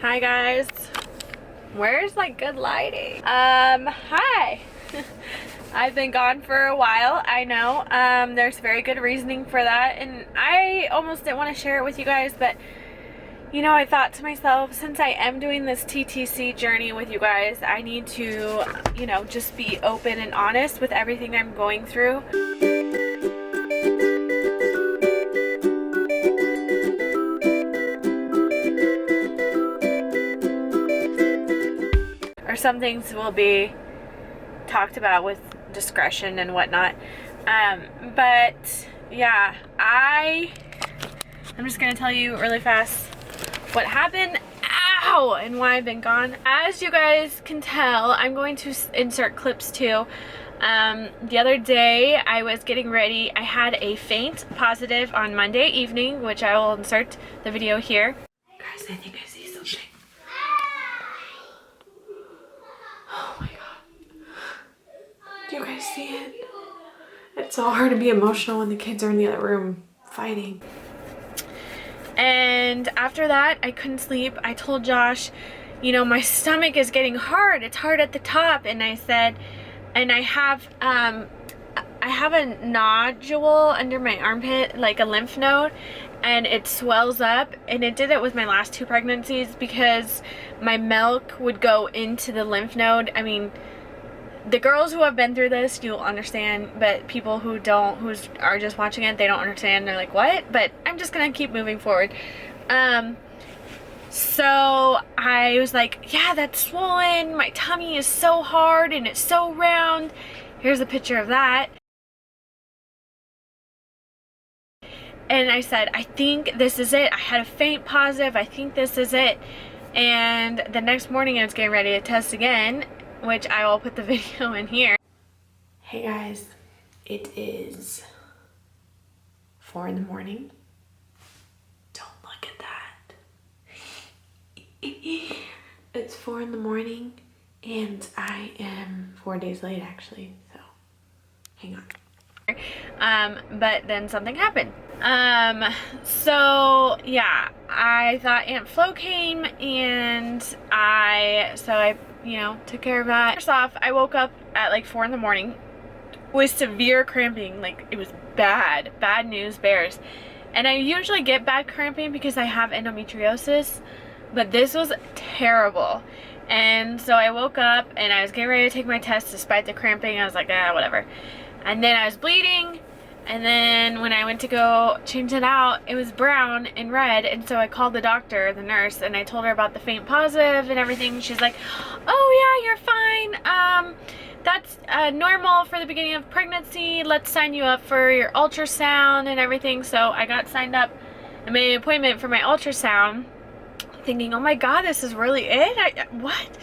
Hi guys. Where's like good lighting? Hi. I've been gone for a while, I know. There's very good reasoning for that, and I almost didn't want to share it with you guys, but you know, I thought to myself, since I am doing this TTC journey with you guys, I need to, you know, just be open and honest with everything I'm going through. Or some things will be talked about with discretion and whatnot. But yeah, I'm just gonna tell you really fast what happened, ow, and why I've been gone. As you guys can tell, I'm going to insert clips too. The other day I was getting ready. I had a faint positive on Monday evening, which I will insert the video here. Guys, I think I see something. Oh my god. Do you guys see it? It's so hard to be emotional when the kids are in the other room fighting. And after that, I couldn't sleep. I told Josh, you know, my stomach is getting hard. It's hard at the top. And I said, and I have a nodule under my armpit, like a lymph node, and it swells up. And it did it with my last 2 pregnancies because my milk would go into the lymph node. I mean, the girls who have been through this, you'll understand, but people who don't, who are just watching it, they don't understand. They're like, what? But I'm just gonna keep moving forward. So I was like, yeah, that's swollen. My tummy is so hard and it's so round. Here's a picture of that. And I said, I think this is it. I had a faint positive. I think this is it. And the next morning I was getting ready to test again, which I will put the video in here. Hey guys, it is 4 in the morning. Don't look at that. It's 4 in the morning and I am 4 days late actually, so hang on. But then something happened. So yeah, I thought Aunt Flo came and I you know, took care of that. First off, I woke up at like 4 in the morning with severe cramping. Like, it was bad news bears. And I usually get bad cramping because I have endometriosis, but this was terrible. And so I woke up and I was getting ready to take my test despite the cramping. I was like, ah, whatever. And then I was bleeding. And then when I went to go change it out, it was brown and red. And so I called the doctor, the nurse, and I told her about the faint positive and everything. She's like, oh yeah, you're fine. That's normal for the beginning of pregnancy. Let's sign you up for your ultrasound and everything. So I got signed up and made an appointment for my ultrasound, thinking, oh my god, this is really it? What?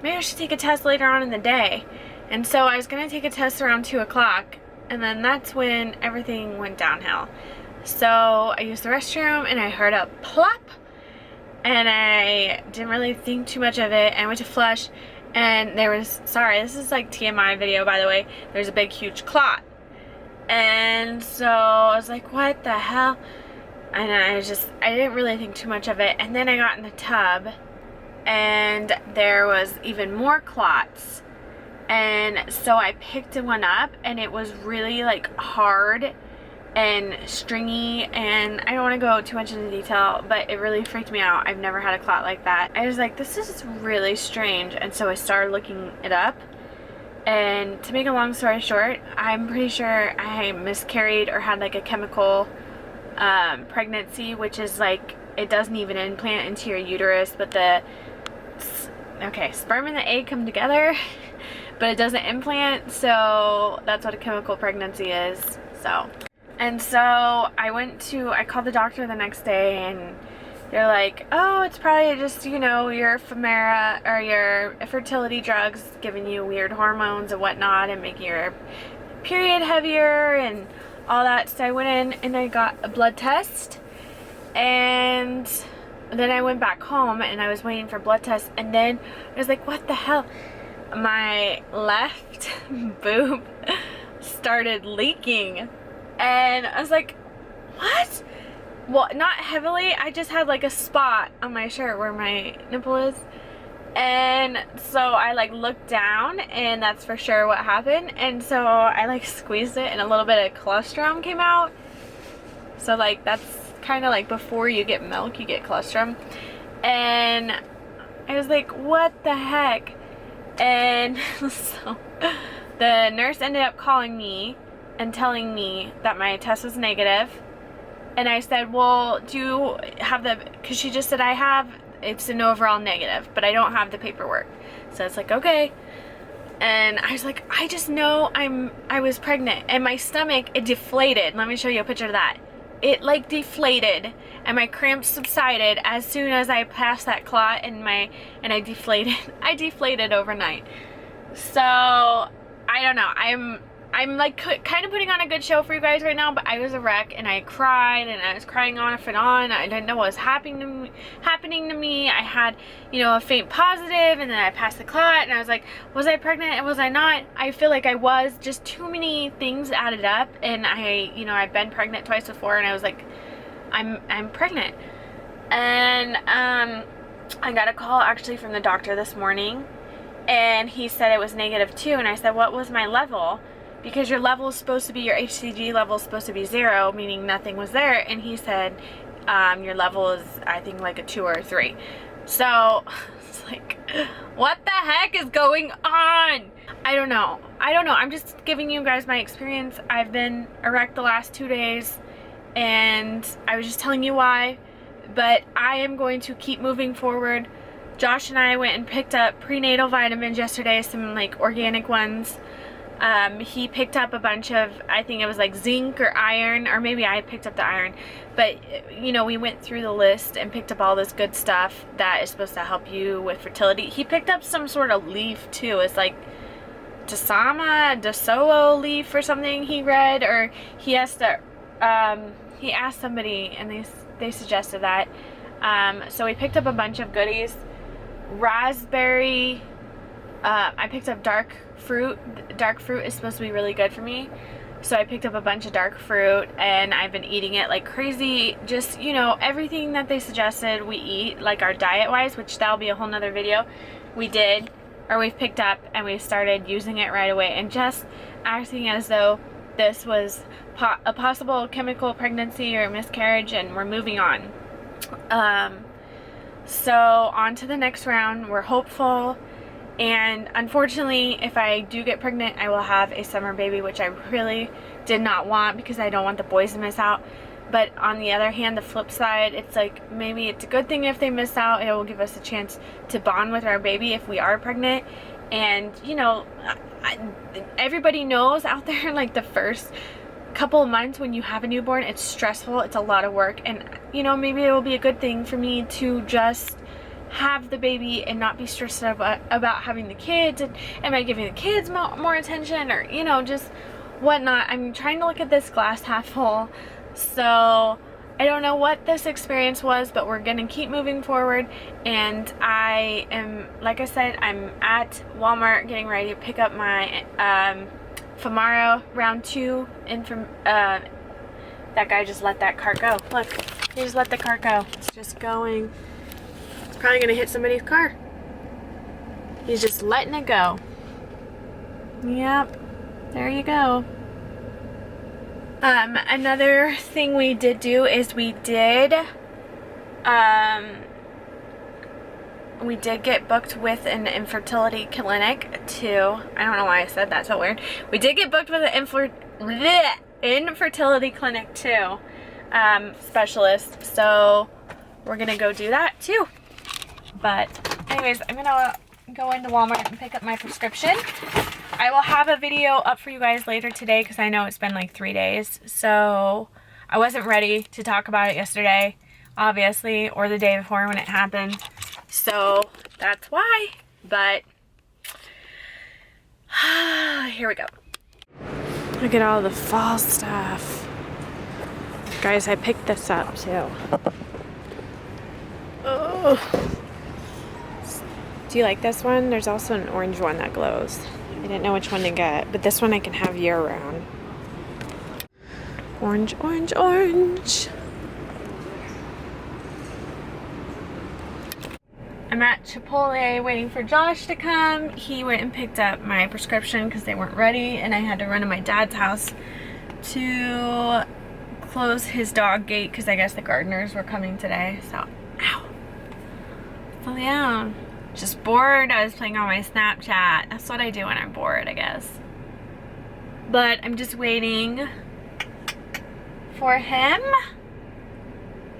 Maybe I should take a test later on in the day. And so I was going to take a test around 2 o'clock. And then that's when everything went downhill. So I used the restroom and I heard a plop. And I didn't really think too much of it. I went to flush and there was, sorry, this is like TMI video by the way, there's a big huge clot. And so I was like, what the hell? And I didn't really think too much of it. And then I got in the tub and there was even more clots. And so I picked one up and it was really like hard and stringy, and I don't want to go too much into detail, but it really freaked me out. I've never had a clot like that. I was like, this is really strange. And so I started looking it up, and to make a long story short, I'm pretty sure I miscarried or had like a chemical pregnancy, which is like, it doesn't even implant into your uterus, but sperm and the egg come together but it doesn't implant, so that's what a chemical pregnancy is. And so I called the doctor the next day and they're like, oh, it's probably just, you know, your Femera or your fertility drugs giving you weird hormones and whatnot and making your period heavier and all that. So I went in and I got a blood test, and then I went back home and I was waiting for blood tests, and then I was like, what the hell? My left boob started leaking, and I was like, what? well, not heavily, I just had like a spot on my shirt where my nipple is. And so I like looked down, and that's for sure what happened. And so I like squeezed it, and a little bit of colostrum came out. So like that's kind of like before you get milk, you get colostrum. And I was like, what the heck? And so the nurse ended up calling me and telling me that my test was negative. And I said, well, do you have the, because she just said it's an overall negative, but I don't have the paperwork. So it's like, okay. And I was like, I just know I was pregnant, and my stomach, it deflated. Let me show you a picture of that. It like deflated, and my cramps subsided as soon as I passed that clot, and I deflated. I deflated overnight. So I don't know. I'm like kind of putting on a good show for you guys right now, but I was a wreck, and I cried, and I was crying on and on. I didn't know what was happening to me. I had, you know, a faint positive, and then I passed the clot, and I was like, was I pregnant and was I not? I feel like I was. Just too many things added up, and I've been pregnant twice before, and I was like, I'm pregnant. And I got a call actually from the doctor this morning, and he said it was -2, and I said, what was my level? Because your level is supposed to be, your HCG level is supposed to be 0, meaning nothing was there. And he said, your level is, I think, like a 2 or a 3. So it's like, what the heck is going on? I don't know. I'm just giving you guys my experience. I've been erect the last 2 days, and I was just telling you why. But I am going to keep moving forward. Josh and I went and picked up prenatal vitamins yesterday, some like organic ones. He picked up a bunch of, I think it was like zinc or iron, or maybe I picked up the iron, but you know, we went through the list and picked up all this good stuff that is supposed to help you with fertility. He picked up some sort of leaf too. It's like DeSoho leaf or something he read, or he asked somebody and they suggested that. So we picked up a bunch of goodies. Raspberry, I picked up dark fruit. Dark fruit is supposed to be really good for me, so I picked up a bunch of dark fruit, and I've been eating it like crazy. Just, you know, everything that they suggested we eat, like our diet wise, which that'll be a whole nother video. We've picked up, and we've started using it right away, and just acting as though this was a possible chemical pregnancy or miscarriage, and we're moving on. So on to the next round. We're hopeful. And unfortunately, if I do get pregnant, I will have a summer baby, which I really did not want, because I don't want the boys to miss out. But on the other hand, the flip side, it's like, maybe it's a good thing if they miss out. It will give us a chance to bond with our baby if we are pregnant. And, you know, everybody knows out there, like the first couple of months when you have a newborn, it's stressful, it's a lot of work. And, you know, maybe it will be a good thing for me to just have the baby and not be stressed about having the kids, and am I giving the kids more attention, or, you know, just whatnot. I'm trying to look at this glass half full. So I don't know what this experience was, but we're gonna keep moving forward. And I am, like I said, I'm at Walmart getting ready to pick up my Vimeo round 2 and from that guy just let that cart go. Look, he just let the cart go. It's just going. Probably gonna hit somebody's car. He's just letting it go. Yep, there you go. Another thing we did do is we did get booked with an infertility clinic too. I don't know why I said that, so weird. We did get booked with an infertility clinic too, specialist. So we're gonna go do that too. But anyways, I'm gonna go into Walmart and pick up my prescription. I will have a video up for you guys later today, because I know it's been like 3 days. So I wasn't ready to talk about it yesterday, obviously, or the day before when it happened. So that's why. But here we go. Look at all the fall stuff. Guys, I picked this up too. Oh. Do you like this one? There's also an orange one that glows. I didn't know which one to get, but this one I can have year round. Orange, orange, orange. I'm at Chipotle waiting for Josh to come. He went and picked up my prescription because they weren't ready, and I had to run to my dad's house to close his dog gate because I guess the gardeners were coming today. So, ow. So yeah, just bored. I was playing on my Snapchat. That's what I do when I'm bored, I guess. But I'm just waiting for him.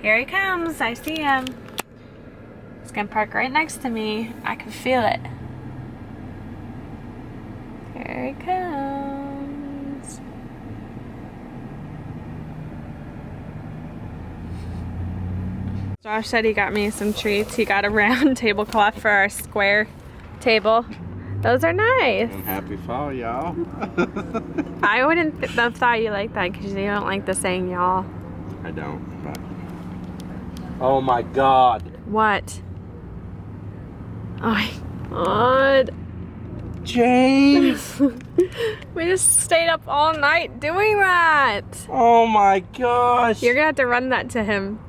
Here he comes. I see him. He's gonna park right next to me. I can feel it. Here he comes. Josh said he got me some treats. He got a round tablecloth for our square table. Those are nice. And happy fall, y'all. I wouldn't have thought you liked that because you don't like the saying y'all. I don't, but... Oh my God. What? Oh my God. James! We just stayed up all night doing that. Oh my gosh. You're gonna have to run that to him.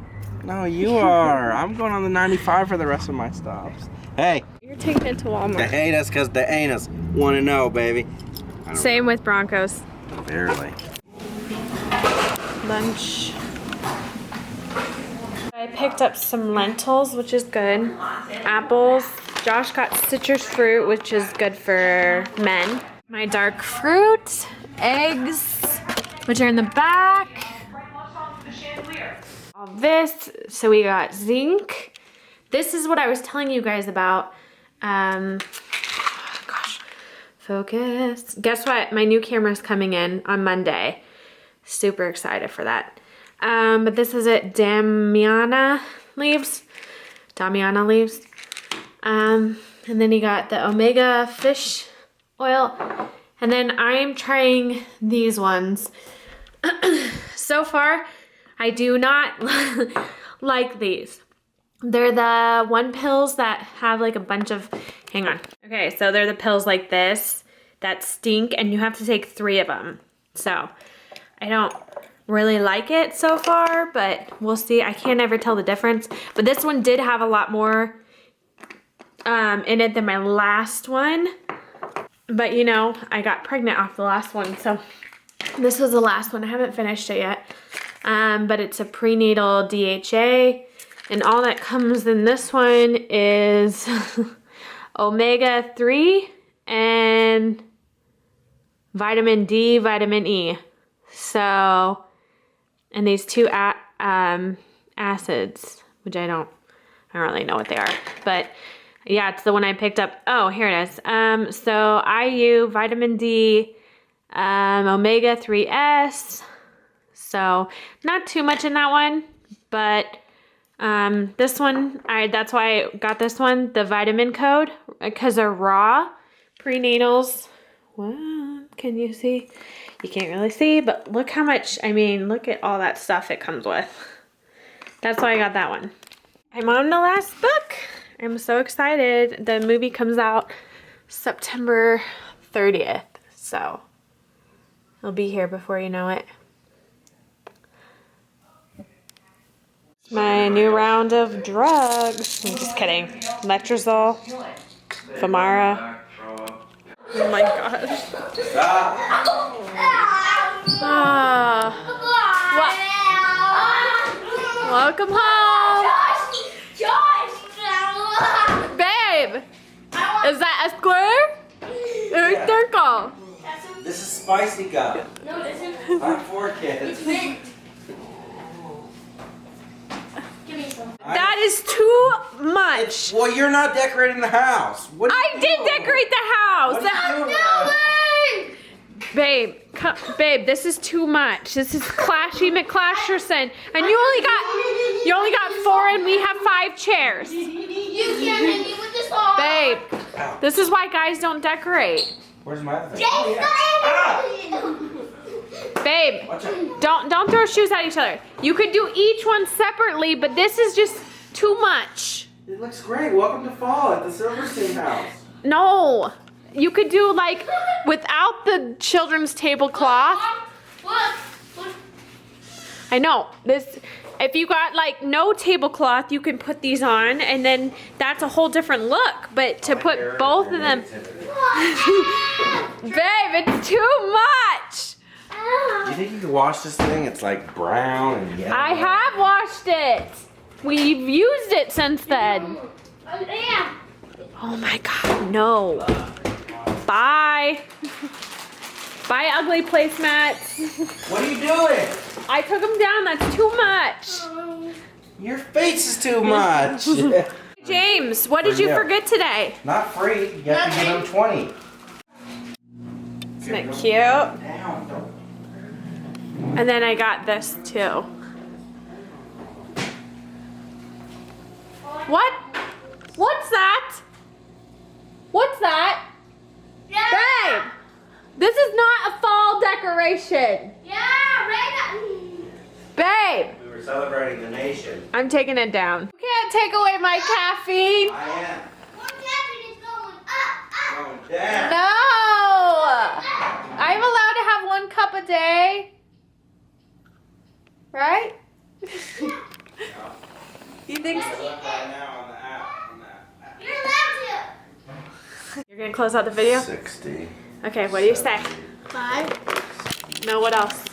No, you are. I'm going on the 95 for the rest of my stops. Hey. You're taking it to Walmart. They hate us because they ain't us. Want to know, baby. Same with Broncos. Barely. Lunch. I picked up some lentils, which is good. Apples. Josh got citrus fruit, which is good for men. My dark fruit. Eggs, which are in the back. All this. So we got zinc. This is what I was telling you guys about. Gosh, focus. Guess what? My new camera's coming in on Monday. Super excited for that. But this is it, Damiana leaves. And then you got the omega fish oil. And then I'm trying these ones. So far, I do not like these. They're the one pills that have like a bunch of, hang on. Okay, so they're the pills like this that stink and you have to take 3 of them. So I don't really like it so far, but we'll see. I can't ever tell the difference. But this one did have a lot more in it than my last one. But you know, I got pregnant off the last one. So this was the last one. I haven't finished it yet. But it's a prenatal DHA. And all that comes in this one is omega-3 and vitamin D, vitamin E. So, and these 2 acids, which I don't really know what they are. But yeah, it's the one I picked up. Oh, here it is. So IU, vitamin D, omega-3S. So not too much in that one, but this one, that's why I got this one, the vitamin code, because they're raw prenatals. Well, can you see? You can't really see, but look how much, I mean, look at all that stuff it comes with. That's why I got that one. I'm on the last book. I'm so excited. The movie comes out September 30th, so it'll be here before you know it. My new round of drugs. I'm just kidding. Letrozole, Femara. Oh my gosh. Welcome home. Babe, is that a square or a circle? This is spicy gum. No, it isn't. Not for kids. That is too much. Well, you're not decorating the house. What I did decorate the house. Babe, babe, this is too much. This is Clashy McClasherson, and you only got 4, and we have 5 chairs. You can't hit me with this all. Babe, this is why guys don't decorate. Where's my other thing? Babe, don't throw shoes at each other. You could do each one separately, but this is just too much. It looks great. Welcome to fall at the Silverstein house. No, you could do like without the children's tablecloth. Look. I know this. If you got like no tablecloth, you can put these on and then that's a whole different look. But to put both of them, babe, it's too much. Do you think you can wash this thing? It's like brown and yellow. I have washed it. We've used it since then. Oh my God, no. Bye. Bye, ugly placemats. What are you doing? I took them down, that's too much. Your face is too much. James, what did you forget today? Not free. You have to give them 20. Isn't it cute? And then I got this too. What? What's that? What's that? Babe! This is not a fall decoration. Babe! We were celebrating the nation. I'm taking it down. You can't take away my caffeine. I am. Going No! down. I'm allowed to have 1 cup a day. Right? You think so? Look right now on the app. On that You're allowed to. You're gonna close out the video? 60. Okay, what do you say? 5. No, what else?